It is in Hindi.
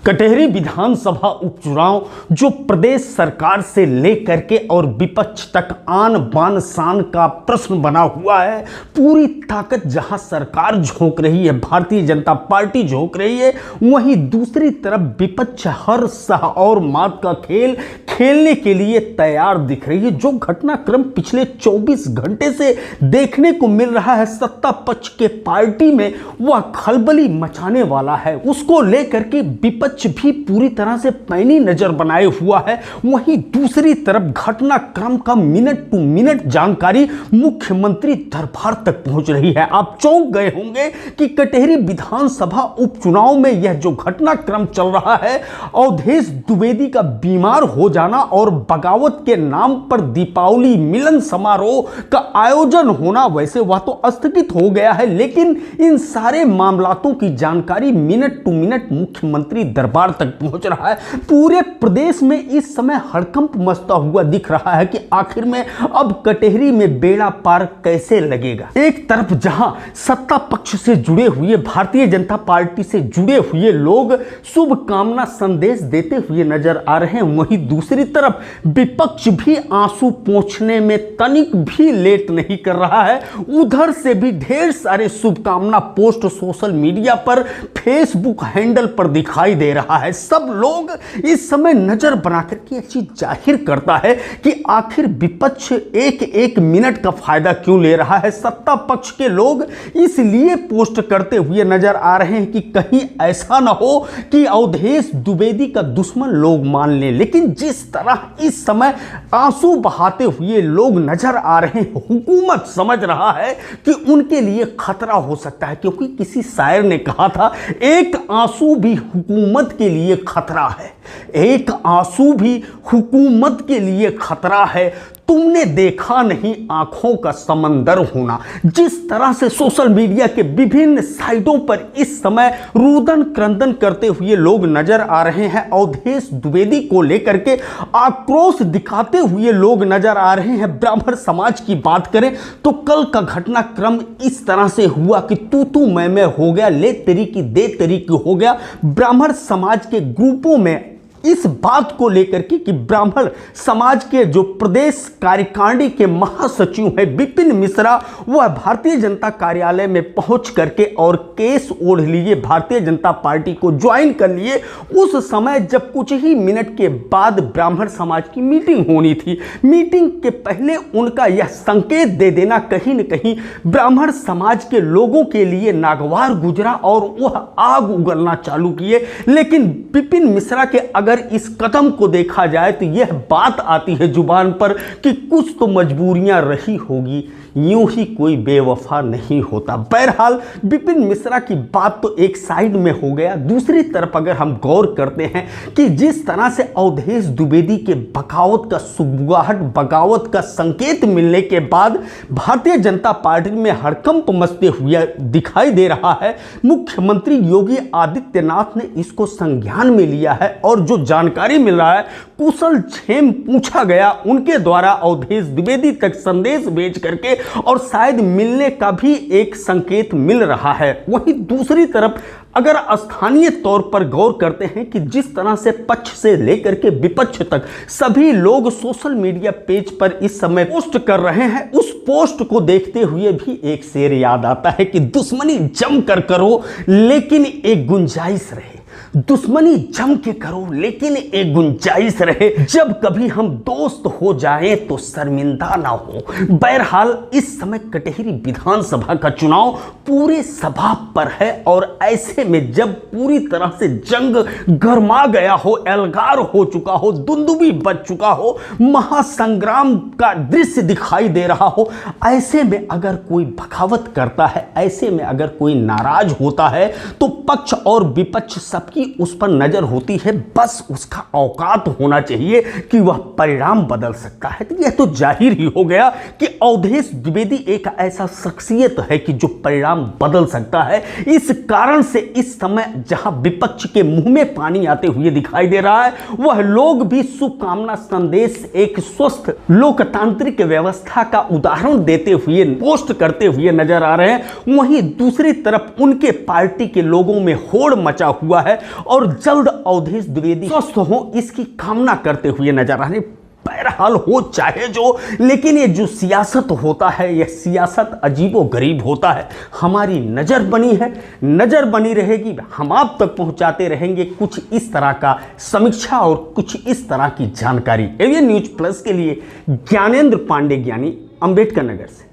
कटेहरी विधानसभा उपचुनाव जो प्रदेश सरकार से लेकर के और विपक्ष तक आन बान शान का प्रश्न बना हुआ है। पूरी ताकत जहां सरकार झोंक रही है, भारतीय जनता पार्टी झोंक रही है, वहीं दूसरी तरफ विपक्ष हर सह और मात का खेल खेलने के लिए तैयार दिख रही है। जो घटनाक्रम पिछले 24 घंटे से देखने को मिल रहा है सत्ता पक्ष के पार्टी में, वह खलबली मचाने वाला है। उसको लेकर के विपक्ष भी पूरी तरह से पैनी नजर बनाए हुआ है। वहीं दूसरी तरफ घटनाक्रम का मिनट टू मिनट जानकारी मुख्यमंत्री दरबार तक पहुंच रही है। आप चौंक गए होंगे कि कटेहरी विधानसभा उपचुनाव में यह जो घटनाक्रम चल रहा है, अवधेश द्विवेदी का बीमार हो जाना और बगावत के नाम पर दीपावली मिलन समारोह का आयोजन होना, वैसे वह तो स्थगित हो गया है, लेकिन इन सारे मामलातों की जानकारी मिनट टू मिनट मुख्यमंत्री दरबार तक पहुंच रहा है। पूरे प्रदेश में इस समय हड़कंप मचता हुआ दिख रहा है कि आखिर में अब कटेहरी में बेड़ा पार कैसे लगेगा। एक तरफ जहां सत्ता पक्ष से जुड़े हुए, भारतीय जनता पार्टी से जुड़े हुए लोग शुभकामना संदेश देते हुए नजर आ रहे हैं, वहीं दूसरी तरफ विपक्ष भी आंसू पोंछने में तनिक भी लेट नहीं कर रहा है। उधर से भी ढेर सारे शुभकामना पोस्ट सोशल मीडिया पर, फेसबुक हैंडल पर दिखाई दे रहा है। सब लोग इस समय नजर बनाकर के एक चीज जाहिर करता है कि आखिर विपक्ष एक एक मिनट का फायदा क्यों ले रहा है। सत्ता पक्ष के लोग इसलिए पोस्ट करते हुए नजर आ रहे हैं कि कहीं ऐसा ना हो कि अवधेश द्विवेदी का दुश्मन लोग मान लें। लेकिन जिस तरह इस समय आंसू बहाते हुए लोग नजर आ रहे हैं, हुकूमत समझ रहा है कि उनके लिए खतरा हो सकता है, क्योंकि किसी शायर ने कहा था, एक आंसू भी हुकूमत के लिए खतरा है, एक आंसू भी हुकूमत के लिए खतरा है। तुमने देखा नहीं आंखों का समंदर होना। जिस तरह से सोशल मीडिया के विभिन्न साइटों पर इस समय रुदन क्रंदन करते हुए लोग नजर आ रहे हैं, अवधेश द्विवेदी को लेकर के आक्रोश दिखाते हुए लोग नजर आ रहे हैं। ब्राह्मण समाज की बात करें तो कल का घटनाक्रम इस तरह से हुआ कि तू मैं हो गया, ले तेरी की दे तेरी की हो गया। ब्राह्मण समाज के ग्रुपों में इस बात को लेकर के कि ब्राह्मण समाज के जो प्रदेश कार्यकारिणी के महासचिव हैं विपिन मिश्रा, वह भारतीय जनता कार्यालय में पहुंच करके और केस ओढ़ लिए भारतीय जनता पार्टी को ज्वाइन कर लिए। उस समय जब कुछ ही मिनट के बाद ब्राह्मण समाज की मीटिंग होनी थी, मीटिंग के पहले उनका यह संकेत दे देना कहीं न कहीं ब्राह्मण समाज के लोगों के लिए नागवार गुजरा और वह आग उगलना चालू किए। लेकिन विपिन मिश्रा के अगर इस कदम को देखा जाए तो यह बात आती है जुबान पर कि कुछ तो मजबूरियां रही होगी, यूं ही कोई बेवफा नहीं होता। बहरहाल विपिन मिश्रा की बात तो एक साइड में हो गया। दूसरी तरफ अगर हम गौर करते हैं कि जिस तरह से अवधेश द्विवेदी के बगावत का सुगबुगाहट, बगावत का संकेत मिलने के बाद भारतीय जनता पार्टी में हड़कंप मचते हुए दिखाई दे रहा है, मुख्यमंत्री योगी आदित्यनाथ ने इसको संज्ञान में लिया है और जो जानकारी मिल रहा है, कुशल क्षेम पूछा गया उनके द्वारा अवधेश द्विवेदी तक संदेश भेज करके, और शायद मिलने का भी एक संकेत मिल रहा है। वहीं दूसरी तरफ अगर स्थानीय तौर पर गौर करते हैं कि जिस तरह से पक्ष से लेकर के विपक्ष तक सभी लोग सोशल मीडिया पेज पर इस समय पोस्ट कर रहे हैं, उस पोस्ट को देखते हुए भी एक शेर याद आता है कि दुश्मनी जम कर करो लेकिन एक गुंजाइश रहे, दुश्मनी जम के करो लेकिन एक गुंजाइश रहे, जब कभी हम दोस्त हो जाएं तो शर्मिंदा ना हो। बहरहाल इस समय कटेहरी विधानसभा का चुनाव पूरे सभा पर है और ऐसे में जब पूरी तरह से जंग गरमा गया हो, एल्गार हो चुका हो, दुंदुभी बच चुका हो, महासंग्राम का दृश्य दिखाई दे रहा हो, ऐसे में अगर कोई बगावत करता है, ऐसे में अगर कोई नाराज होता है तो पक्ष और विपक्ष सबकी उस पर नजर होती है। बस उसका औकात होना चाहिए कि वह परिणाम बदल सकता है। तो यह तो जाहिर ही हो गया कि अवधेश द्विवेदी एक ऐसा शख्सियत है कि जो परिणाम बदल सकता है। इस कारण से इस समय जहां विपक्ष के मुंह में पानी आते हुए दिखाई दे रहा है, वह लोग भी शुभकामना संदेश एक स्वस्थ लोकतांत्रिक व्यवस्था का उदाहरण देते हुए पोस्ट करते हुए नजर आ रहे हैं। वहीं दूसरी तरफ उनके पार्टी के लोगों में होड़ मचा हुआ है। और जल्द अवधेश द्विवेदी स्वस्थ हो इसकी कामना करते हुए नजर आ रहे। बहरहाल हो चाहे जो, लेकिन ये जो सियासत होता है, यह सियासत अजीबो गरीब होता है। हमारी नज़र बनी है, नज़र बनी रहेगी, हम आप तक पहुंचाते रहेंगे कुछ इस तरह का समीक्षा और कुछ इस तरह की जानकारी। एवीएन न्यूज प्लस के लिए ज्ञानेंद्र पांडे, ज्ञानी, अंबेडकर नगर से।